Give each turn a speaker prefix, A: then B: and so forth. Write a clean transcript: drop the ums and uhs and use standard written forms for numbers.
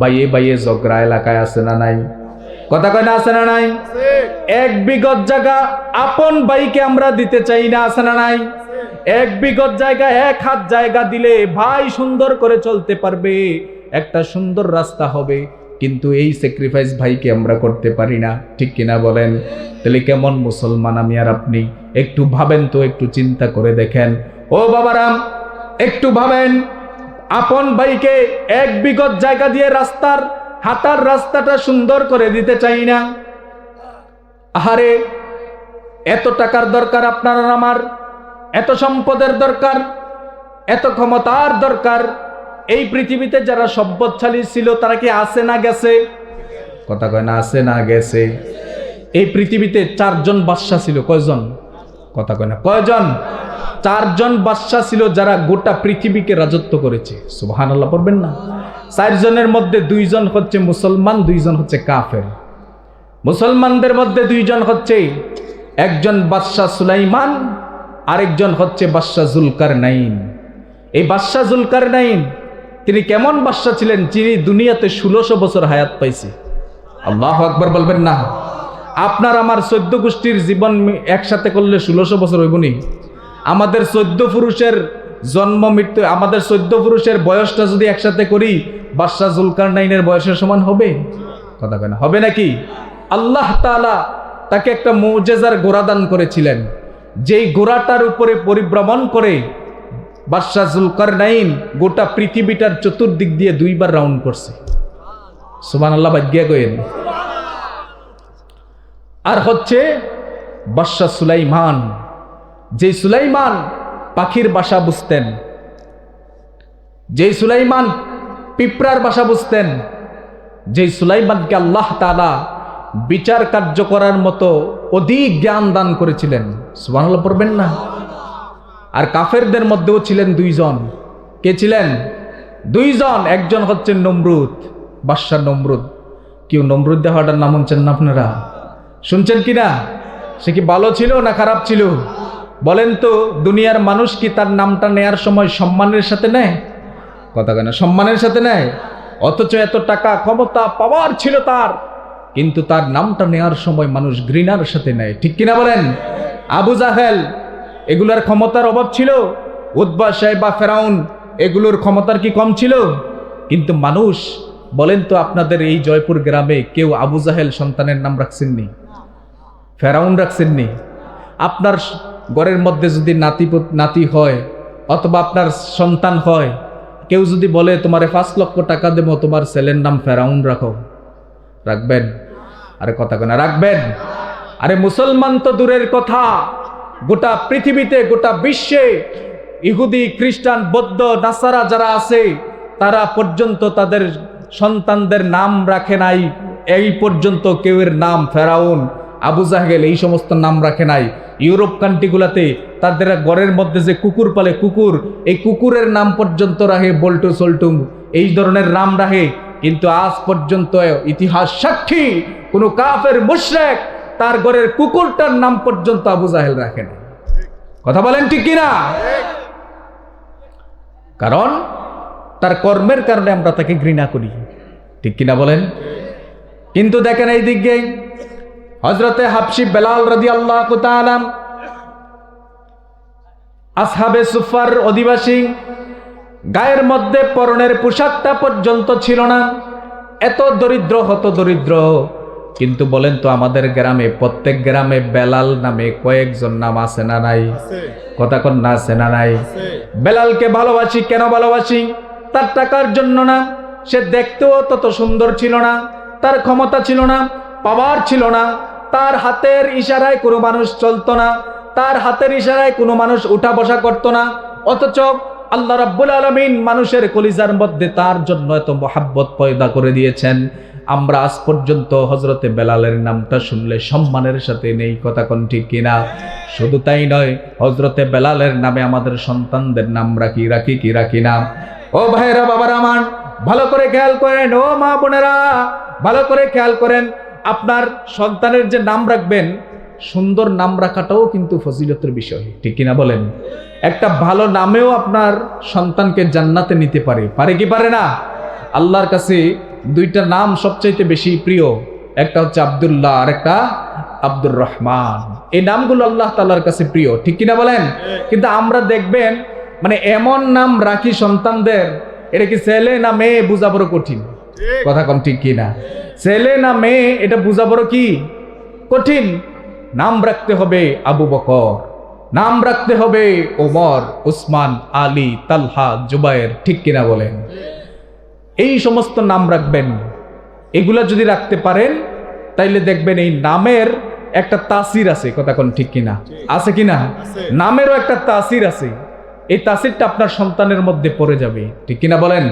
A: বাইয়ে বাইয়ে ঝগড়া এলাকায় আছে না নাই? কথা কয় না, আছে না নাই? এক বিঘত জায়গা আপন ভাইকে আমরা দিতে চাই না, আছে না নাই? এক বিঘত জায়গা, এক হাত জায়গা দিলে ভাই সুন্দর করে চলতে পারবে, একটা সুন্দর রাস্তা হবে, কিন্তু এই স্যাক্রিফাইস ভাইকে আমরা করতে পারি না, ঠিক কিনা বলেন? তাহলে কেমন মুসলমান আমি আর আপনি? একটু ভাবেন তো, একটু চিন্তা করে দেখেন। ও বাবারাম, একটু ভাবেন, আপন ভাইকে এক বিঘত জায়গা দিয়ে রাস্তার হাঁটার রাস্তাটা সুন্দর করে দিতে চাই না। আহারে, এত টাকার দরকার আপনার আর আমার, এত সম্পদের দরকার, এত ক্ষমতার দরকার। এই পৃথিবীতে যারা সম্পদশালী ছিল তারা কি আছে না গেছে? কথা কয় না, আছে না গেছে? এই পৃথিবীতে 4 জন বাদশা ছিল। কয়জন? কথা কয় না, কয়জন? 4 জন বাদশা ছিল যারা গোটা পৃথিবীকে রাজত্ব করেছে। সুবহানাল্লাহ পড়বেন না? 4 জনের মধ্যে 2 জন হচ্ছে মুসলমান, 2 জন হচ্ছে কাফের। মুসলমানদের মধ্যে 2 জন হচ্ছে, একজন বাদশা সুলাইমান, আরেকজন হচ্ছে বাদশা জুলকারনাইন। এই বাদশা জুলকারনাইন তিনি কেমন বাদশা ছিলেন? যিনি দুনিয়াতে 1600 বছর হায়াত পাইছে। আল্লাহু আকবার বলবেন না? আপনার আমার 14 গোষ্ঠীর জীবন একসাথে করলে 1600 বছর হইব নি? আমাদের 14 পুরুষের জন্ম মৃত্যু, আমাদের 14 পুরুষের বয়সটা যদি একসাথে করি, বাদশা জুলকারনাইনের বয়সের সমান হবে? কথা কয় না, হবে নাকি? আল্লাহ তাআলা তাকে একটা মুজিজার ঘোড়া দান করেছিলেন, যেই ঘোড়াটার উপরে পরিভ্রমণ করে বাদশা জুলকারনাইন গোটা পৃথিবীটার চতুর্দিক দিয়ে 2 বার রাউন্ড করছে। সুবহানাল্লাহ বাজ্ঞা কইেন। আর হচ্ছে বাদশা সুলাইমান, যে সুলাইমান পাখির বাসা বুঝতেন, যে সুলাইমান পিঁপড়ার বাসা বুঝতেন, যে সুলাইমানকে আল্লাহ তাআলা বিচার কার্য করার মতো অধিক জ্ঞান দান করেছিলেন। সুবহানাল্লাহ পড়বেন না? আর কাফেরদের মধ্যেও ছিলেন 2 জন। কে ছিলেন? 2 জন। একজন হচ্ছে নমরুদ, বাদশা নমরুদ। কেউ নমরুদ দেওয়াটার নাম শুনছেন না আপনারা? শুনছেন কিনা? সে কি ভালো ছিল না খারাপ ছিল? বলেন তো, দুনিয়ার মানুষ কি তার নামটা নেয়ার সময় সম্মানের সাথে নেয়? কথা কেন, সম্মানের সাথে নেয়? অথচ এত টাকা ক্ষমতা পাওয়ার ছিল তার, কিন্তু তার নামটা নেয়ার সময় মানুষ ঘৃণার সাথে নেয়, ঠিক কিনা বলেন? আবু জাহেল, এগুলার ক্ষমতার অভাব ছিল? উতবা সাইবা ফেরাউন, এগুলোর ক্ষমতার কি কম ছিল? কিন্তু মানুষ, বলেন তো, আপনাদের এই জয়পুর গ্রামে কেউ আবু জাহেল সন্তানের নাম রাখছেননি? ফেরাউন রাখছেননি? আপনার ঘরের মধ্যে যদি নাতি হয় অথবা আপনার সন্তান হয়, কেউ যদি বলে তোমারে 5 লক্ষ টাকা দেব, তোমার ছেলের নাম ফেরাউন রাখো, রাখবেন? আরে কথা কেনা, রাখবেন? আরে মুসলমান তো দূরের কথা, গোটা পৃথিবীতে, গোটা বিশ্বে ইহুদি, খ্রিস্টান, বৌদ্ধ, নাসারা যারা আছে, তারা পর্যন্ত তাদের সন্তানদের নাম রাখে নাই। এই পর্যন্ত কেউর নাম ফেরাউন, আবু জাহেল এই সমস্ত নাম রাখে নাই। ইউরোপ কান্ট্রিগুলাতে তাদের ঘরের মধ্যে যে কুকুর পালে, কুকুর, এই কুকুরের নাম পর্যন্ত রাখে বল্টু সল্টুম, এই ধরনের নাম রাখে। কিন্তু আজ পর্যন্ত ইতিহাস সাক্ষী, কোনো কাফের মুশরিক তার ঘরের কুকুরটার নাম পর্যন্ত আবু জাহেল রাখে না। কথা বলেন ঠিক কিনা? কারণ তার কর্মের কারণে আমরা তাকে ঘৃণা করি, ঠিক কিনা বলেন? কিন্তু দেখেন এই দিকে হযরতে হাবশী বেলাল রাদিয়াল্লাহু তাআলা, আসহাবে সুফার অধিবাসী, গায়ের মধ্যে পরনের পোশাকটা পর্যন্ত ছিল না, এত দরিদ্র, হত দরিদ্র। কিন্তু বলেন তো, আমাদের গ্রামে, প্রত্যেক গ্রামে বেলাল নামে কয়েকজন নাম আছে না নাই? কথা কন না, আছে না নাই? বেলালকে ভালোবাসি, কেন ভালোবাসি? তার টাকার জন্য না, সে দেখতেও তত সুন্দর ছিল না, তার ক্ষমতা ছিল না, পাওয়ার ছিল না, তার হাতের ইশারায় কোনো মানুষ চলতো না, তার হাতের ইশারায় কোনো মানুষ উঠা বসা করতো না। অথচ আল্লাহ রাব্বুল আলামিন মানুষের কলিজার মধ্যে তার জন্য এত মহাব্বত পয়দা করে দিয়েছেন। আমরা আজ পর্যন্ত হযরতে বেলালের নামটা শুনলে সম্মানের সাথে নেই, কথা কোন ঠিক কিনা? শুধু তাই নয়, হযরতে বেলালের নামে আমাদের সন্তানদের নাম রাখি না? ও ভাইরা, বাবারা আমার, ভালো করে খেয়াল করেন। ও মা বোনেরা, ভালো করে খেয়াল করেন। আপনার সন্তানের যে নাম রাখবেন, সুন্দর নাম রাখাটাও কিন্তু ফজিলতের বিষয়, ঠিক কিনা বলেন? একটা ভালো নামেও আপনার সন্তানকে জান্নাতে নিতে পারে, পারে কি পারে না? আল্লাহর কাছে দুইটা নাম সবচাইতে বেশি প্রিয়, একটা হচ্ছে আব্দুল্লাহ আর একটা আব্দুর রহমান। এই নামগুলো আল্লাহ তাআলার কাছে প্রিয়, ঠিক কিনা বলেন? কিন্তু আমরা দেখবেন মানে এমন নাম রাখি সন্তানদের, এটা কি ছেলে না মেয়ে বোঝা বড় কঠিন। কথা কম ঠিক কিনা? ছেলে না মেয়ে এটা বোঝা বড় কি কঠিন। নাম রাখতে হবে আবু বকর, নাম রাখতে হবে ওমর, উসমান, আলী, তালহা, জুবায়ের, ঠিক কিনা বলেন? এই সমস্ত নাম রাখবেন। এগুলা যদি রাখতে পারেন তাইলে দেখবেন এই নামের একটা তাসির আছে। কথা কোন ঠিক কিনা? আছে কিনা? নামেরও একটা তাসির আছে। এই তাসিরটা আপনার সন্তানের মধ্যে পড়ে যাবে, ঠিক কিনা বলেন?